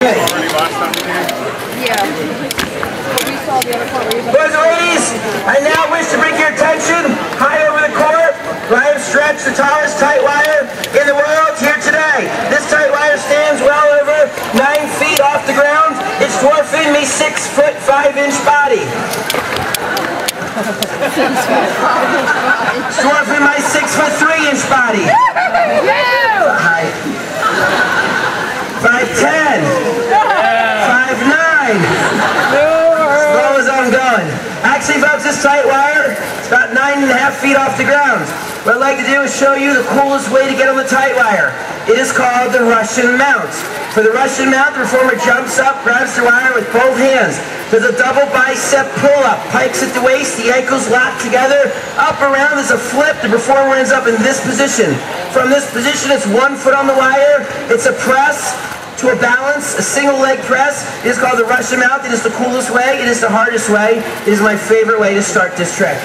Yeah. We saw the other part. Boys and ladies, I now wish to bring your attention high over the court, where I have stretched the tallest tight wire in the world here today. This tight wire stands well over 9 feet off the ground. It's dwarfing me 6 foot 5 inch body. It's dwarfing my 6 foot 3 inch body. Height. 5'10", 5'9", as low as I'm going. Actually, folks, this tight wire is about 9.5 feet off the ground. What I'd like to do is show you the coolest way to get on the tight wire. It is called the Russian mount. For the Russian mount, the performer jumps up, grabs the wire with both hands. There's a double bicep pull-up, pikes at the waist, the ankles locked together, up around, there's a flip, the performer ends up in this position. From this position, it's 1 foot on the wire, it's a press to a balance, a single leg press. It is called the Russian mount. It is the coolest way, it is the hardest way, it is my favorite way to start this trick.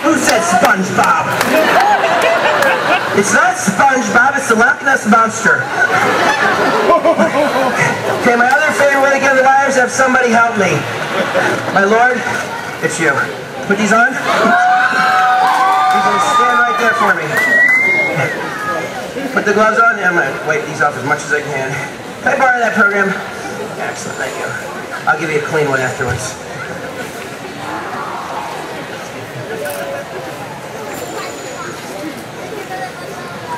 Who said SpongeBob? It's not SpongeBob, it's the Loch Ness Monster. Okay, my other favorite way to get on the wire is have somebody help me. My lord, it's you. Put these on. He's going to stand right there for me. Put the gloves on, and I'm going to wipe these off as much as I can. Can I borrow that program? Excellent, thank you. I'll give you a clean one afterwards.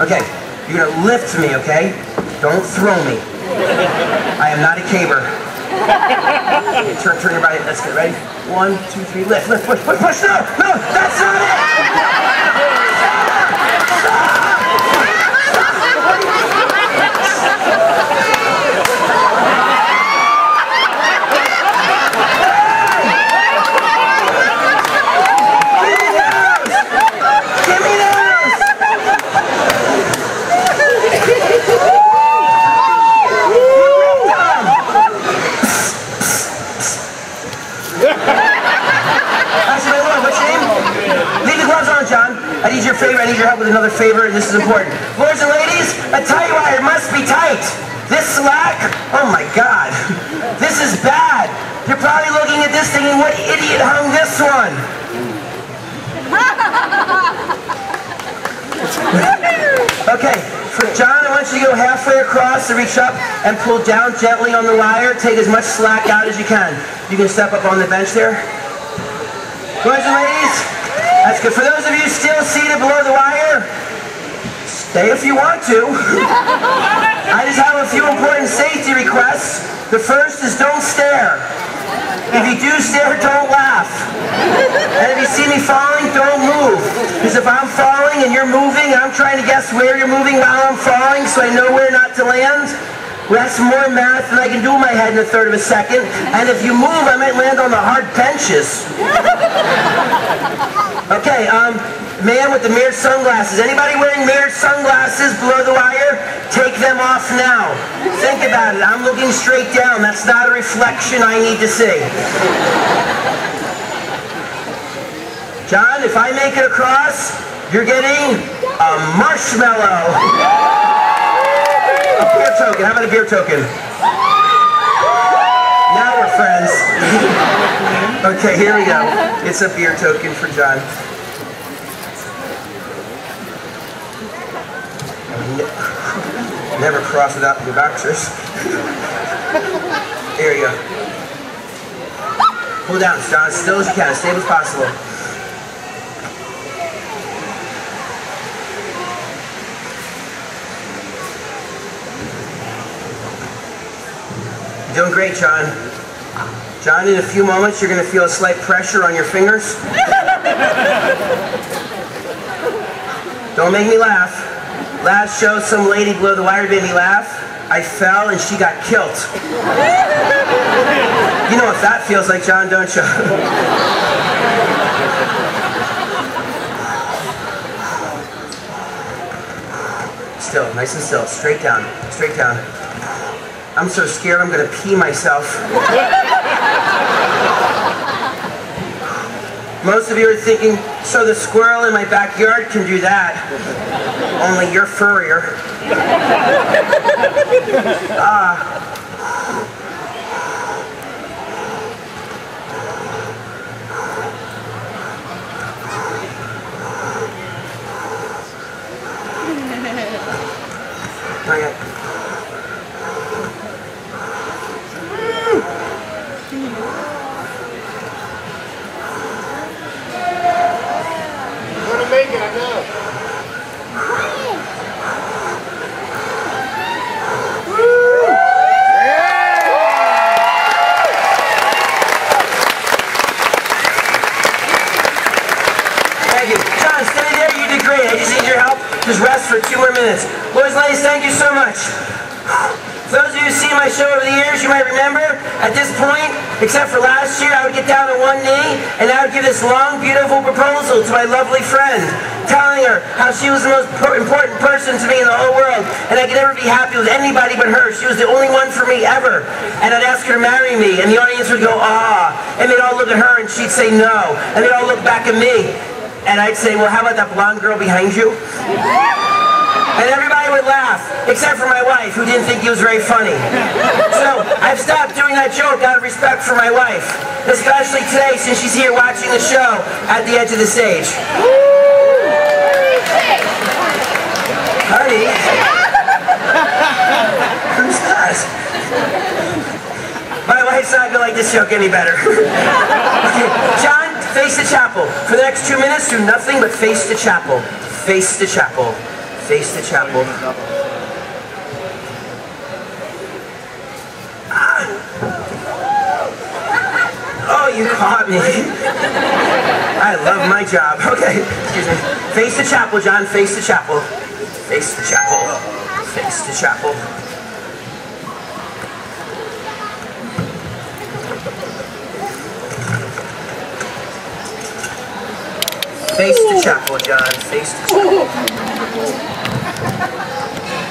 Okay, you're going to lift me, okay? Don't throw me. I am not a caber. Okay, turn your body. That's good. Ready? 1, 2, 3. Lift, lift, push, push, push. No, no, that's not it. I need your favor. I need your help with another favor, and this is important. Lords and ladies, a tight wire must be tight. This slack, oh my God, this is bad. You're probably looking at this thinking, what idiot hung this one? Okay, for John, I want you to go halfway across and reach up and pull down gently on the wire. Take as much slack out as you can. You can step up on the bench there. Lords and ladies, that's good. For those of you still seated below the wire, stay if you want to. I just have a few important safety requests. The first is don't stare. If you do stare, don't laugh. And if you see me falling, don't move. Because if I'm falling and you're moving, I'm trying to guess where you're moving while I'm falling so I know where not to land. Well, that's more math than I can do in my head in a third of a second. And if you move, I might land on the hard benches. Okay, man with the mirrored sunglasses. Anybody wearing mirrored sunglasses below the wire? Take them off now. Think about it. I'm looking straight down. That's not a reflection I need to see. John, if I make it across, you're getting a marshmallow. A beer token. How about a beer token? Now we're friends. Okay, here we go. It's a beer token for John. Never cross without the boxers. There you go. Pull down, John, as still as you can, as stable as possible. You're doing great, John. John, in a few moments, you're going to feel a slight pressure on your fingers. Don't make me laugh. Last show, some lady below the wire made me laugh. I fell and she got killed. You know what that feels like, John, don't you? still, nice and still. Straight down, straight down. I'm so scared I'm gonna pee myself. Most of you are thinking, so the squirrel in my backyard can do that. Only you're furrier. Not yet. I'm gonna make it, I know. Thank you. John, stay there. You did great. I just need your help. Just rest for 2 more minutes. Boys and ladies, thank you so much. For those of you who've seen my show over the years, you might remember, at this point, except for last year, I would get down on one knee, and I would give this long, beautiful proposal to my lovely friend, telling her how she was the most important person to me in the whole world, and I could never be happy with anybody but her. She was the only one for me ever. And I'd ask her to marry me, and the audience would go, ah, and they'd all look at her, and she'd say no, and they'd all look back at me, and I'd say, well, how about that blonde girl behind you? And everybody would laugh, except for my wife, who didn't think he was very funny. So I've stopped doing that joke out of respect for my wife, especially today since she's here watching the show at the edge of the stage. Honey? Who's that? My wife's not gonna like this joke any better. Okay, John, face the chapel. For the next 2 minutes, do nothing but face the chapel. Face the chapel. Face the chapel. Ah. Oh, you caught me. I love my job. Okay, excuse me. Face the chapel, John. Face the chapel. Face the chapel. Face the chapel. Face the chapel, John. Face the chapel.